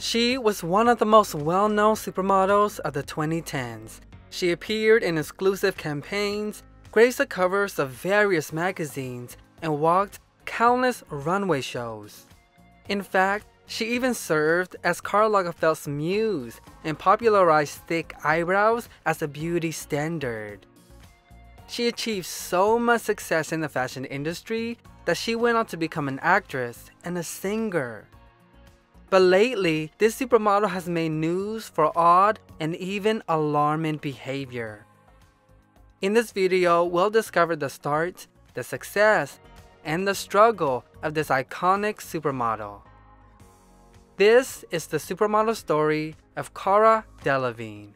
She was one of the most well-known supermodels of the 2010s. She appeared in exclusive campaigns, graced the covers of various magazines, and walked countless runway shows. In fact, she even served as Karl Largerfeld's muse and popularized thick eyebrows as a beauty standard. She achieved so much success in the fashion industry that she went on to become an actress and a singer. But lately, this supermodel has made news for odd and even alarming behavior. In this video, we'll discover the start, the success, and the struggle of this iconic supermodel. This is the supermodel story of Cara Delevingne.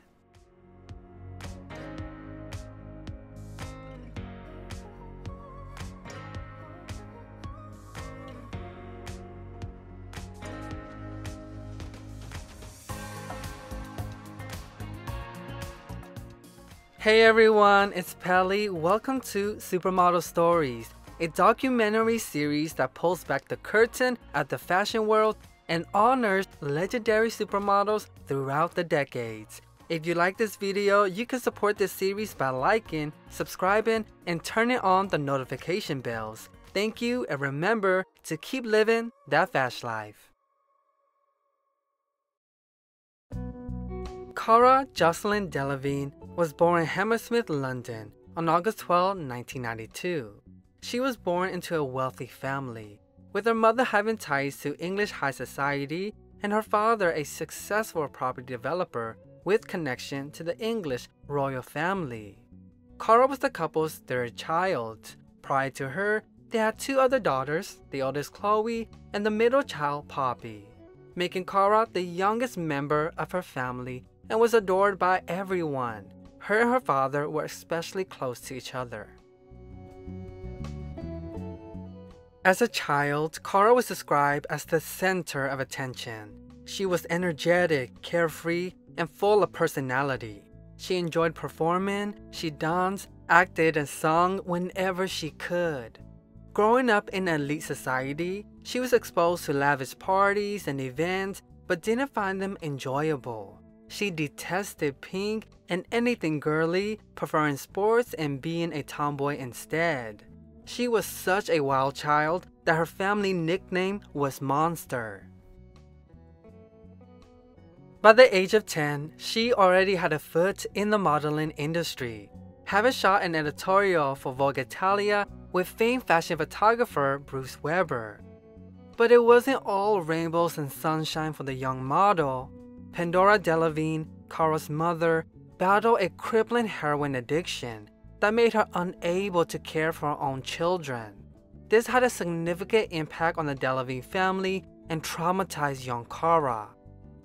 Hey everyone, it's Pelly. Welcome to Supermodel Stories, a documentary series that pulls back the curtain at the fashion world and honors legendary supermodels throughout the decades. If you like this video, you can support this series by liking, subscribing, and turning on the notification bells. Thank you, and remember to keep living that fashion life. Cara Jocelyn Delevingne was born in Hammersmith, London on August 12, 1992. She was born into a wealthy family, with her mother having ties to English high society and her father a successful property developer with connection to the English royal family. Cara was the couple's third child. Prior to her, they had two other daughters, the oldest Chloe and the middle child Poppy, making Cara the youngest member of her family and was adored by everyone. Her and her father were especially close to each other. As a child, Cara was described as the center of attention. She was energetic, carefree, and full of personality. She enjoyed performing, she danced, acted, and sung whenever she could. Growing up in elite society, she was exposed to lavish parties and events, but didn't find them enjoyable. She detested pink and anything girly, preferring sports and being a tomboy instead. She was such a wild child that her family nickname was Monster. By the age of 10, she already had a foot in the modeling industry, having shot an editorial for Vogue Italia with famed fashion photographer Bruce Weber. But it wasn't all rainbows and sunshine for the young model. Cara Delevingne, Cara's mother, battled a crippling heroin addiction that made her unable to care for her own children. This had a significant impact on the Delevingne family and traumatized young Cara.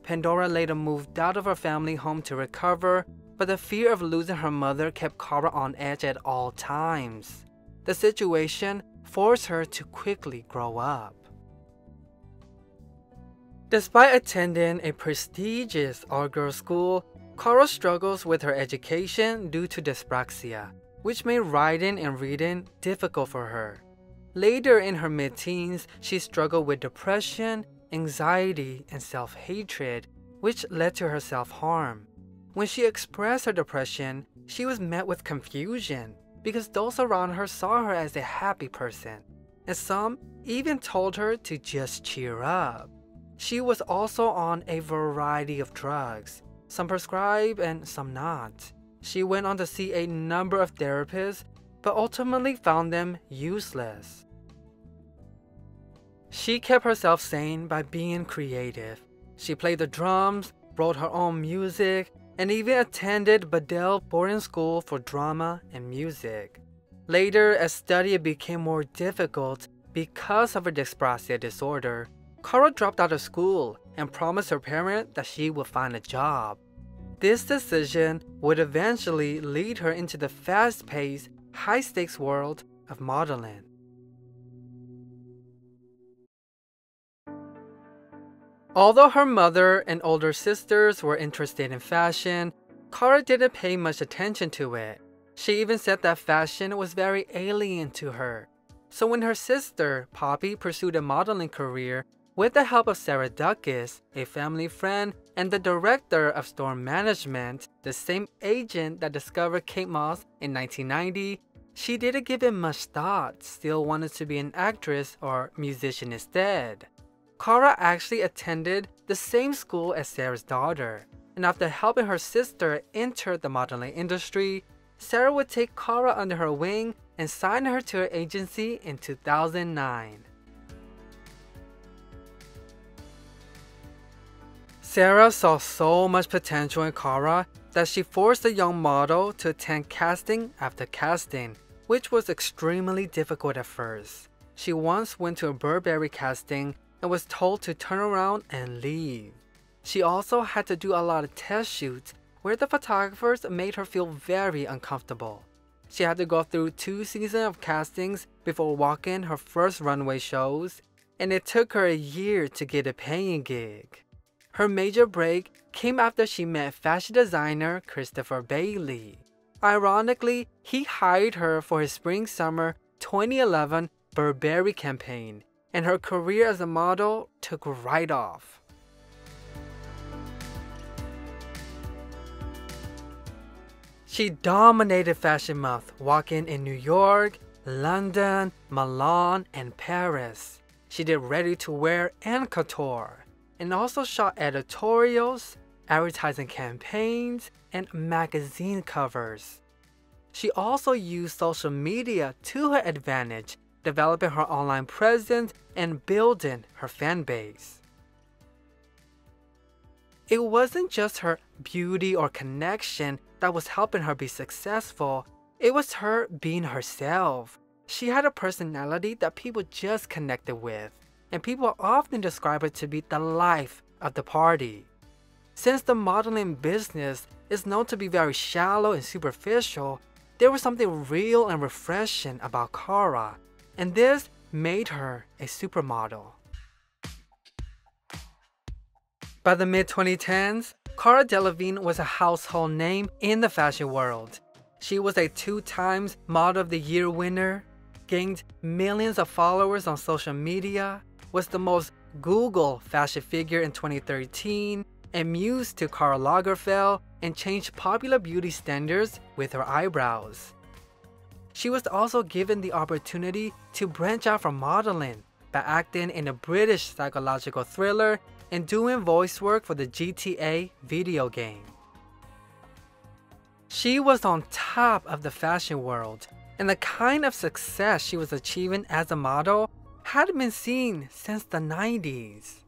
Pandora later moved out of her family home to recover, but the fear of losing her mother kept Cara on edge at all times. The situation forced her to quickly grow up. Despite attending a prestigious all-girls school, Cara struggles with her education due to dyspraxia, which made writing and reading difficult for her. Later in her mid-teens, she struggled with depression, anxiety, and self-hatred, which led to her self-harm. When she expressed her depression, she was met with confusion because those around her saw her as a happy person, and some even told her to just cheer up. She was also on a variety of drugs, some prescribed and some not. She went on to see a number of therapists, but ultimately found them useless. She kept herself sane by being creative. She played the drums, wrote her own music, and even attended Bedell boarding school for drama and music. Later, as study became more difficult because of her dyspraxia disorder, Cara dropped out of school and promised her parents that she would find a job. This decision would eventually lead her into the fast-paced, high-stakes world of modeling. Although her mother and older sisters were interested in fashion, Cara didn't pay much attention to it. She even said that fashion was very alien to her. So when her sister, Poppy, pursued a modeling career, With the help of Sarah Duckus, a family friend, and the director of store management, the same agent that discovered Kate Moss in 1990, she didn't give it much thought, still wanted to be an actress or musician instead. Cara actually attended the same school as Sarah's daughter, and after helping her sister enter the modeling industry, Sarah would take Cara under her wing and sign her to her agency in 2009. Sarah saw so much potential in Cara that she forced the young model to attend casting after casting, which was extremely difficult at first. She once went to a Burberry casting and was told to turn around and leave. She also had to do a lot of test shoots where the photographers made her feel very uncomfortable. She had to go through 2 seasons of castings before walking her first runway shows, and it took her a year to get a paying gig. Her major break came after she met fashion designer Christopher Bailey. Ironically, he hired her for his spring-summer 2011 Burberry campaign, and her career as a model took right off. She dominated Fashion Month, walking in New York, London, Milan, and Paris. She did ready-to-wear and couture, and also shot editorials, advertising campaigns, and magazine covers. She also used social media to her advantage, developing her online presence and building her fan base. It wasn't just her beauty or connection that was helping her be successful, it was her being herself. She had a personality that people just connected with, and people often describe her to be the life of the party. Since the modeling business is known to be very shallow and superficial, there was something real and refreshing about Cara, and this made her a supermodel. By the mid-2010s, Cara Delevingne was a household name in the fashion world. She was a 2-time Model of the Year winner, gained millions of followers on social media, was the most Googled fashion figure in 2013, and muse to Karl Largerfeld, and changed popular beauty standards with her eyebrows. She was also given the opportunity to branch out from modeling by acting in a British psychological thriller and doing voice work for the GTA video game. She was on top of the fashion world, and the kind of success she was achieving as a model hadn't been seen since the 90s.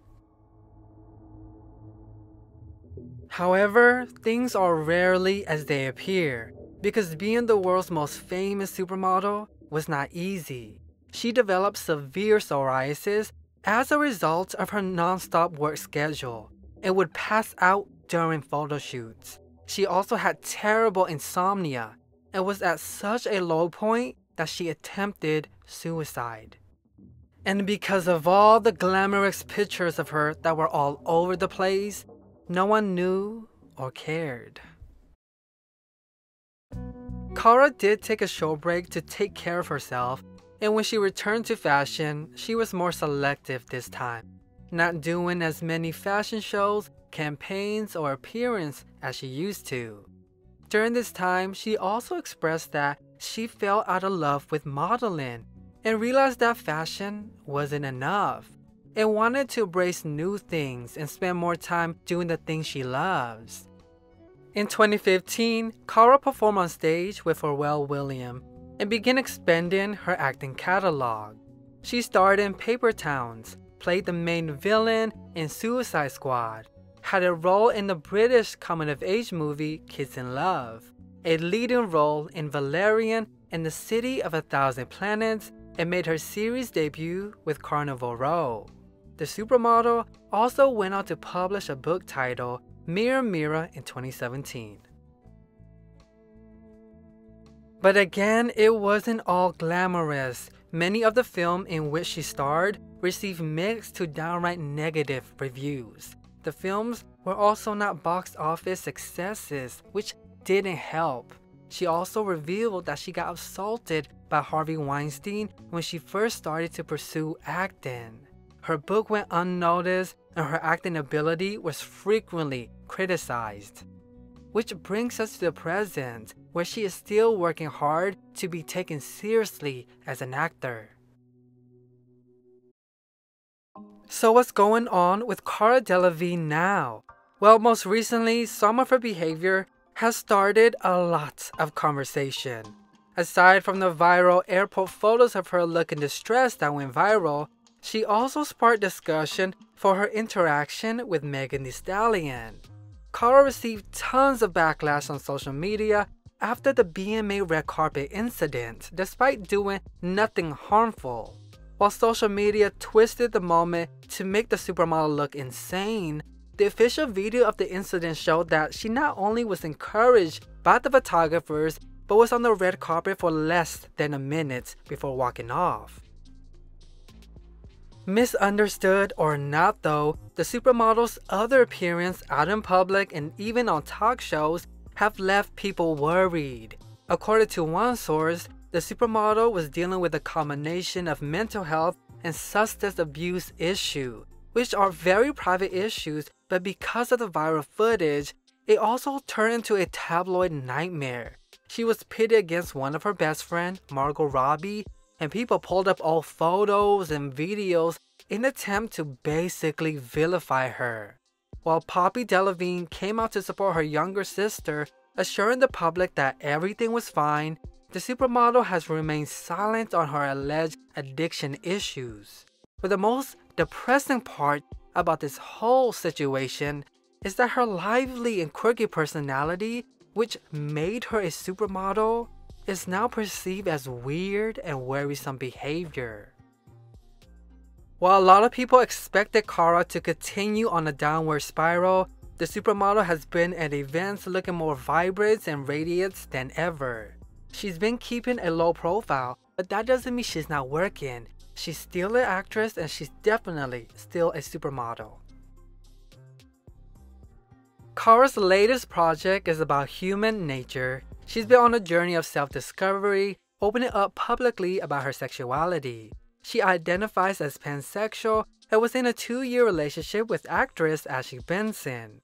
However, things are rarely as they appear, because being the world's most famous supermodel was not easy. She developed severe psoriasis as a result of her non-stop work schedule and would pass out during photo shoots. She also had terrible insomnia and was at such a low point that she attempted suicide. And because of all the glamorous pictures of her that were all over the place, no one knew or cared. Cara did take a short break to take care of herself, and when she returned to fashion, she was more selective this time, not doing as many fashion shows, campaigns, or appearances as she used to. During this time, she also expressed that she fell out of love with modeling and realized that fashion wasn't enough, and wanted to embrace new things and spend more time doing the things she loves. In 2015, Cara performed on stage with Pharrell Williams and began expanding her acting catalog. She starred in Paper Towns, played the main villain in Suicide Squad, had a role in the British coming-of-age movie Kids in Love, a leading role in Valerian and the City of a Thousand Planets, and made her series debut with Carnival Row. The supermodel also went on to publish a book titled Mirror Mirror in 2017. But again, it wasn't all glamorous. Many of the films in which she starred received mixed to downright negative reviews. The films were also not box office successes, which didn't help. She also revealed that she got assaulted by Harvey Weinstein when she first started to pursue acting. her book went unnoticed, and her acting ability was frequently criticized. Which brings us to the present, where she is still working hard to be taken seriously as an actor. So what's going on with Cara Delevingne now? Well, most recently, some of her behavior has started a lot of conversation. Aside from the viral airport photos of her looking distressed that went viral, she also sparked discussion for her interaction with Megan Thee Stallion. Cara received tons of backlash on social media after the BMA red carpet incident, despite doing nothing harmful. While social media twisted the moment to make the supermodel look insane, the official video of the incident showed that she not only was encouraged by the photographers, but was on the red carpet for less than a minute before walking off. Misunderstood or not though, the supermodel's other appearance out in public and even on talk shows have left people worried. According to one source, the supermodel was dealing with a combination of mental health and substance abuse issue, which are very private issues, but because of the viral footage, it also turned into a tabloid nightmare. She was pitted against one of her best friends, Margot Robbie, and people pulled up old photos and videos in an attempt to basically vilify her. While Poppy Delevingne came out to support her younger sister, assuring the public that everything was fine, the supermodel has remained silent on her alleged addiction issues. But the most depressing part about this whole situation is that her lively and quirky personality, which made her a supermodel, is now perceived as weird and worrisome behavior. While a lot of people expected Cara to continue on a downward spiral, the supermodel has been at events looking more vibrant and radiant than ever. She's been keeping a low profile, but that doesn't mean she's not working. She's still an actress and she's definitely still a supermodel. Cara's latest project is about human nature. She's been on a journey of self-discovery, opening up publicly about her sexuality. She identifies as pansexual and was in a 2-year relationship with actress Ashley Benson.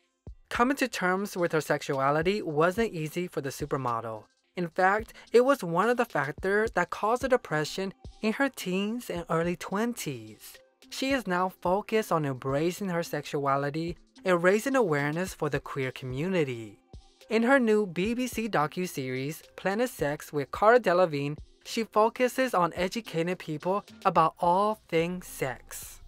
Coming to terms with her sexuality wasn't easy for the supermodel. In fact, it was one of the factors that caused the depression in her teens and early 20s. She is now focused on embracing her sexuality and raising awareness for the queer community. In her new BBC docuseries, Planet Sex with Cara Delevingne, she focuses on educating people about all things sex.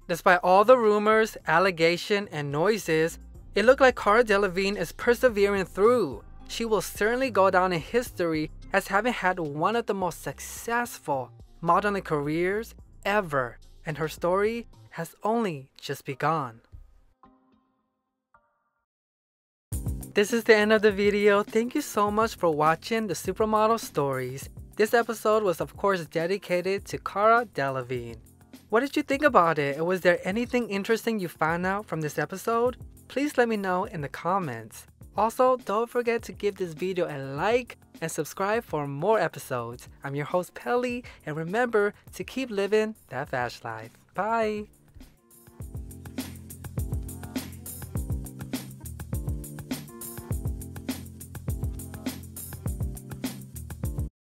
Despite all the rumors, allegations, and noises, it looked like Cara Delevingne is persevering through. She will certainly go down in history as having had one of the most successful modeling careers ever, and her story has only just begun. This is the end of the video. Thank you so much for watching the Supermodel Stories. This episode was of course dedicated to Cara Delevingne. What did you think about it? And was there anything interesting you found out from this episode? Please let me know in the comments. Also, don't forget to give this video a like and subscribe for more episodes. I'm your host Pelly, and remember to keep living that fast life. Bye!